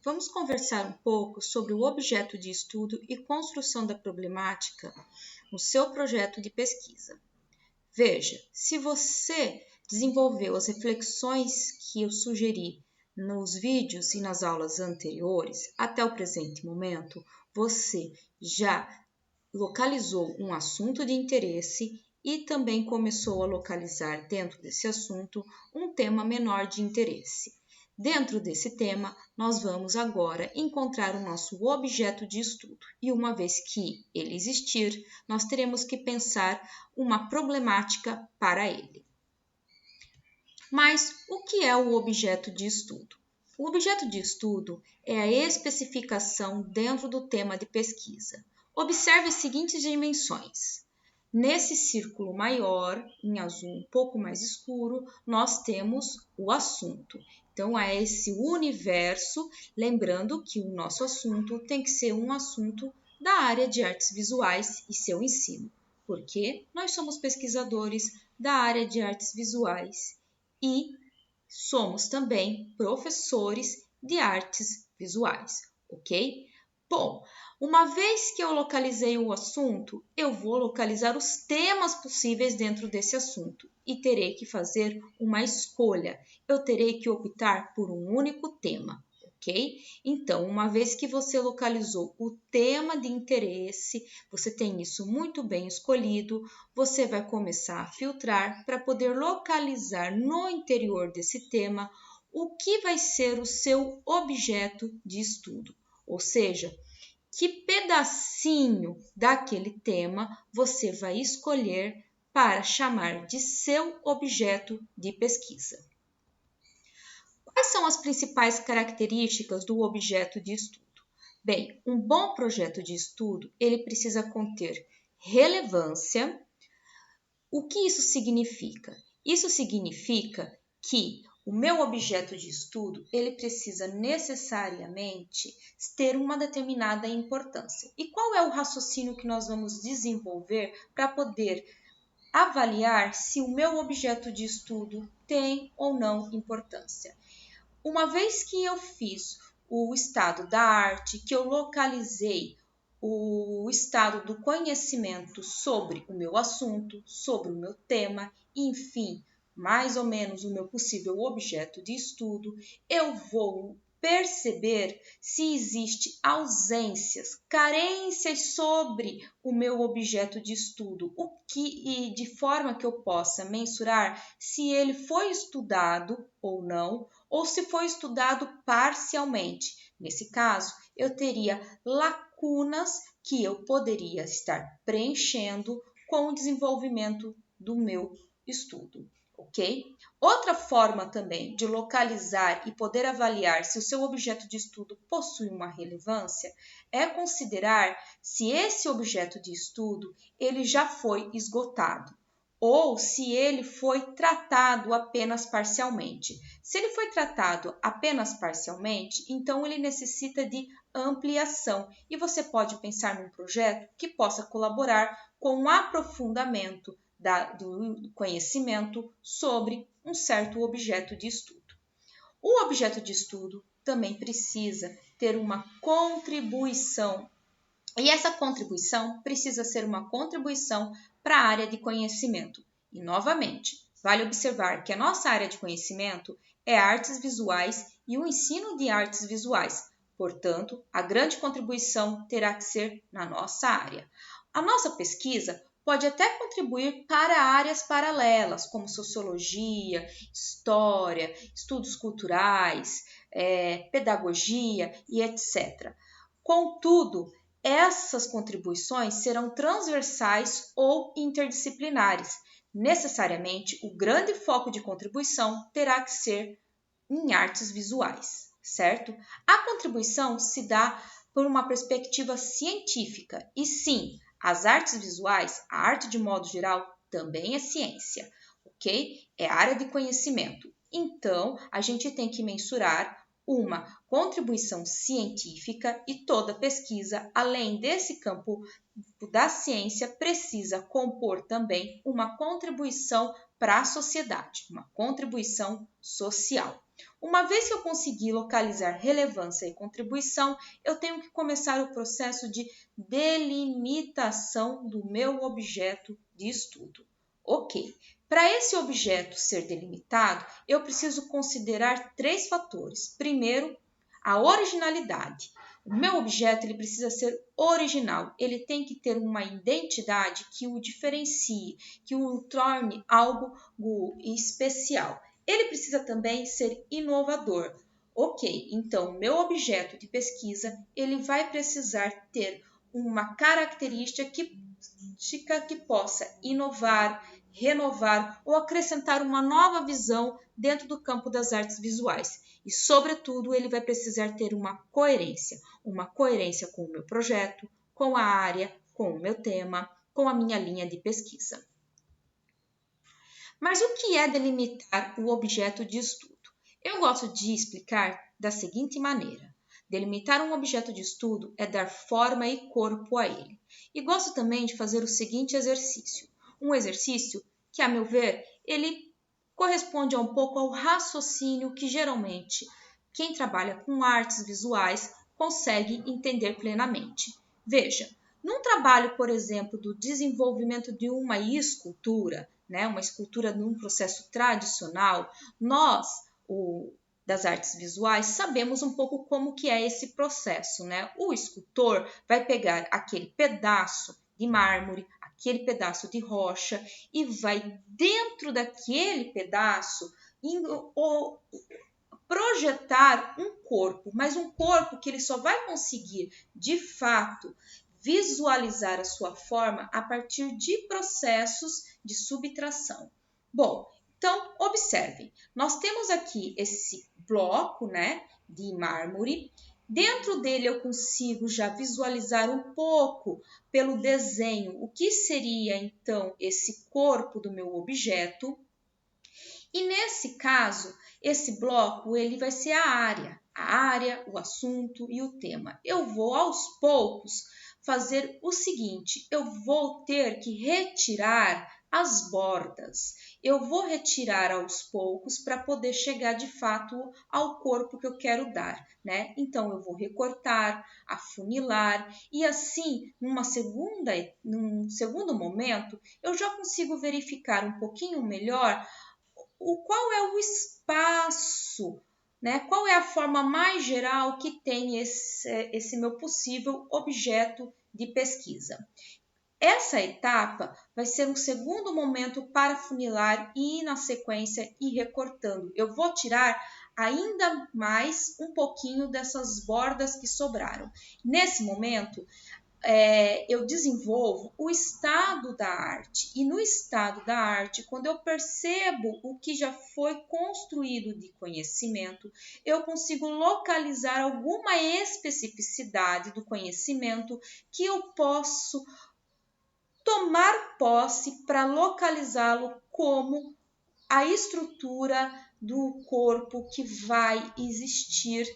vamos conversar um pouco sobre o objeto de estudo e construção da problemática no seu projeto de pesquisa. Veja, se você desenvolveu as reflexões que eu sugeri nos vídeos e nas aulas anteriores, até o presente momento, você já localizou um assunto de interesse e também começou a localizar dentro desse assunto um tema menor de interesse. Dentro desse tema, nós vamos agora encontrar o nosso objeto de estudo e uma vez que ele existir, nós teremos que pensar uma problemática para ele. Mas o que é o objeto de estudo? O objeto de estudo é a especificação dentro do tema de pesquisa. Observe as seguintes dimensões. Nesse círculo maior, em azul um pouco mais escuro, nós temos o assunto. Então, é esse universo, lembrando que o nosso assunto tem que ser um assunto da área de artes visuais e seu ensino, porque nós somos pesquisadores da área de artes visuais e somos também professores de artes visuais, ok? Bom, uma vez que eu localizei o assunto, eu vou localizar os temas possíveis dentro desse assunto e terei que fazer uma escolha. Eu terei que optar por um único tema, ok? Então, uma vez que você localizou o tema de interesse, você tem isso muito bem escolhido, você vai começar a filtrar para poder localizar no interior desse tema o que vai ser o seu objeto de estudo. Ou seja, que pedacinho daquele tema você vai escolher para chamar de seu objeto de pesquisa. Quais são as principais características do objeto de estudo? Bem, um bom projeto de estudo, ele precisa conter relevância. O que isso significa? Isso significa que o meu objeto de estudo, ele precisa necessariamente ter uma determinada importância. E qual é o raciocínio que nós vamos desenvolver para poder avaliar se o meu objeto de estudo tem ou não importância? Uma vez que eu fiz o estado da arte, que eu localizei o estado do conhecimento sobre o meu assunto, sobre o meu tema, enfim, mais ou menos o meu possível objeto de estudo, eu vou perceber se existe ausências, carências sobre o meu objeto de estudo, e de forma que eu possa mensurar se ele foi estudado ou não, ou se foi estudado parcialmente. Nesse caso, eu teria lacunas que eu poderia estar preenchendo com o desenvolvimento do meu estudo, ok? Outra forma também de localizar e poder avaliar se o seu objeto de estudo possui uma relevância é considerar se esse objeto de estudo ele já foi esgotado ou se ele foi tratado apenas parcialmente. Se ele foi tratado apenas parcialmente, então ele necessita de ampliação e você pode pensar num projeto que possa colaborar com o aprofundamento do conhecimento sobre um certo objeto de estudo. O objeto de estudo também precisa ter uma contribuição e essa contribuição precisa ser uma contribuição para a área de conhecimento. E, novamente, vale observar que a nossa área de conhecimento é artes visuais e o ensino de artes visuais. Portanto, a grande contribuição terá que ser na nossa área. A nossa pesquisa pode até contribuir para áreas paralelas, como sociologia, história, estudos culturais, pedagogia e etc. Contudo, essas contribuições serão transversais ou interdisciplinares. Necessariamente, o grande foco de contribuição terá que ser em artes visuais, certo? A contribuição se dá por uma perspectiva científica e sim, as artes visuais, a arte de modo geral, também é ciência, ok? É área de conhecimento. Então, a gente tem que mensurar uma contribuição científica e toda pesquisa, além desse campo da ciência, precisa compor também uma contribuição para a sociedade, uma contribuição social. Uma vez que eu conseguir localizar relevância e contribuição, eu tenho que começar o processo de delimitação do meu objeto de estudo. Ok, para esse objeto ser delimitado, eu preciso considerar 3 fatores. Primeiro, a originalidade. O meu objeto ele precisa ser original, ele tem que ter uma identidade que o diferencie, que o torne algo especial. Ele precisa também ser inovador. Ok, então meu objeto de pesquisa ele vai precisar ter uma característica que possa inovar, renovar ou acrescentar uma nova visão dentro do campo das artes visuais. E, sobretudo, ele vai precisar ter uma coerência com o meu projeto, com a área, com o meu tema, com a minha linha de pesquisa. Mas o que é delimitar o objeto de estudo? Eu gosto de explicar da seguinte maneira. Delimitar um objeto de estudo é dar forma e corpo a ele. E gosto também de fazer o seguinte exercício. Um exercício que, a meu ver, ele corresponde um pouco ao raciocínio que geralmente quem trabalha com artes visuais consegue entender plenamente. Veja, num trabalho, por exemplo, do desenvolvimento de uma escultura, uma escultura num processo tradicional, nós, das artes visuais, sabemos um pouco como que é esse processo, O escultor vai pegar aquele pedaço de mármore, aquele pedaço de rocha e vai dentro daquele pedaço projetar um corpo, mas um corpo que ele só vai conseguir, de fato, visualizar a sua forma a partir de processos de subtração. Bom, então observem, nós temos aqui esse bloco, de mármore. Dentro dele eu consigo já visualizar um pouco pelo desenho o que seria então esse corpo do meu objeto. E nesse caso, esse bloco ele vai ser a área, o assunto e o tema. Eu vou aos poucos fazer o seguinte, eu vou ter que retirar as bordas. Eu vou retirar aos poucos para poder chegar de fato ao corpo que eu quero dar, Então eu vou recortar, afunilar e assim, num segundo momento, eu já consigo verificar um pouquinho melhor qual é o espaço, Qual é a forma mais geral que tem esse meu possível objeto de pesquisa. Essa etapa vai ser um segundo momento para funilar e ir na sequência e recortando. Eu vou tirar ainda mais um pouquinho dessas bordas que sobraram. Nesse momento, eu desenvolvo o estado da arte. E no estado da arte, quando eu percebo o que já foi construído de conhecimento, eu consigo localizar alguma especificidade do conhecimento que eu posso tomar posse para localizá-lo como a estrutura do corpo que vai existir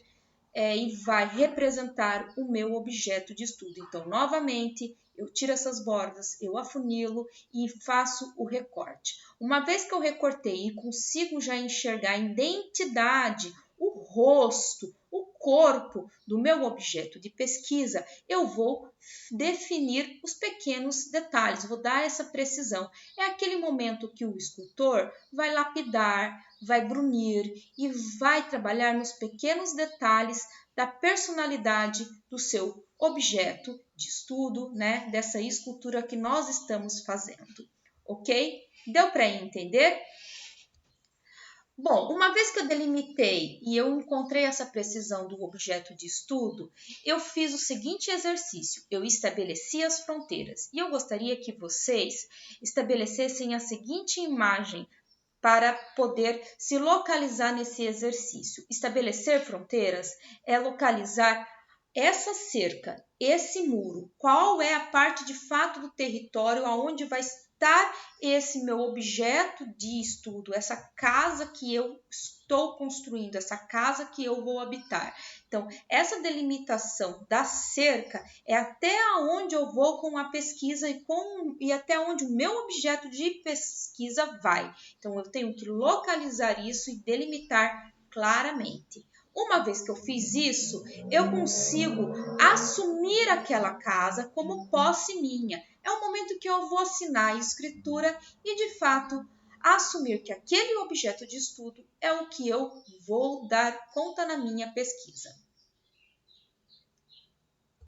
e vai representar o meu objeto de estudo. Então, novamente, eu tiro essas bordas, eu afunilo e faço o recorte. Uma vez que eu recortei e consigo já enxergar a identidade, o rosto, o corpo do meu objeto de pesquisa, eu vou definir os pequenos detalhes, vou dar essa precisão. É aquele momento que o escultor vai lapidar, vai brunir e vai trabalhar nos pequenos detalhes da personalidade do seu objeto de estudo, dessa escultura que nós estamos fazendo, ok? Deu para entender? Bom, uma vez que eu delimitei e eu encontrei essa precisão do objeto de estudo, eu fiz o seguinte exercício, eu estabeleci as fronteiras e eu gostaria que vocês estabelecessem a seguinte imagem para poder se localizar nesse exercício. Estabelecer fronteiras é localizar essa cerca, esse muro, qual é a parte de fato do território aonde vai estar esse meu objeto de estudo, essa casa que eu estou construindo, essa casa que eu vou habitar. Então, essa delimitação da cerca é até onde eu vou com a pesquisa e até onde o meu objeto de pesquisa vai. Então, eu tenho que localizar isso e delimitar claramente. Uma vez que eu fiz isso, eu consigo assumir aquela casa como posse minha. É o momento que eu vou assinar a escritura e, de fato, assumir que aquele objeto de estudo é o que eu vou dar conta na minha pesquisa.